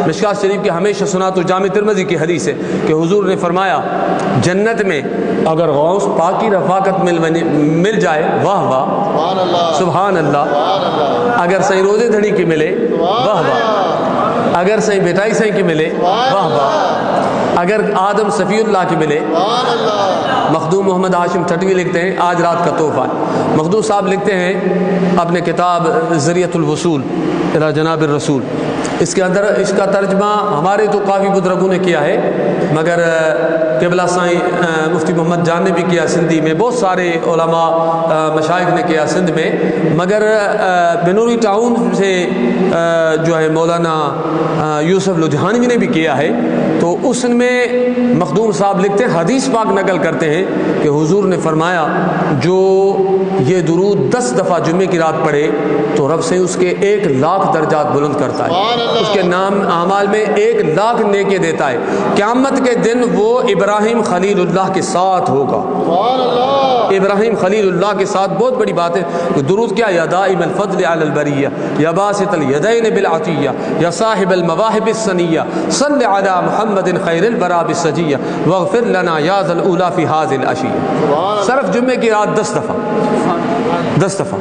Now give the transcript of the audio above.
مشکات شریف کی ہمیشہ سنا تو جامع ترمذی کی حدیث ہے کہ حضور نے فرمایا جنت میں اگر غوث پاک کی رفاقت مل جائے واہ واہ سبحان اللہ، اگر صحیح روزے دھڑی کی ملے واہ واہ، اگر صحیح بیٹائی صحیح کی ملے واہ واہ، اگر آدم صفی اللہ کی ملے۔ مخدوم محمد ہاشم ٹھٹوی لکھتے ہیں آج رات کا تحفہ، مخدوم صاحب لکھتے ہیں اپنے کتاب ذریعۃ الوصول الی جناب الرسول، اس کے اندر اس کا ترجمہ ہمارے تو کافی بزرگوں نے کیا ہے، مگر قبلہ سائیں مفتی محمد جان نے بھی کیا سندھی میں، بہت سارے علماء مشائخ نے کیا سندھ میں، مگر بنوری ٹاؤن سے جو ہے مولانا یوسف لدھیانوی نے بھی کیا ہے، تو اس میں مخدوم صاحب لکھتے ہیں حدیث پاک نقل کرتے ہیں کہ حضور نے فرمایا جو یہ درود 10 دفعہ جمعے کی رات پڑھے تو رب سے اس کے 1,00,000 درجات بلند کرتا ہے، اس کے نام اعمال میں 1,00,000 نیکی دیتا ہے، قیامت کے دن وہ ابراہیم خلیل اللہ کے ساتھ ہوگا، ابراہیم خلیل اللہ کے ساتھ۔ بہت بڑی بات ہے، درود کیا؟ یا دائم الفضل علی البریہ، یا باسط الیدین بالعطیہ، یا صاحب المواہب السنیہ، صل علی محمد خیر البرا بالسجیہ، واغفر لنا یا ذا الاولی فی ھذہ العشیہ۔ صرف جمعے کی رات 10 دفعہ 10 دفعہ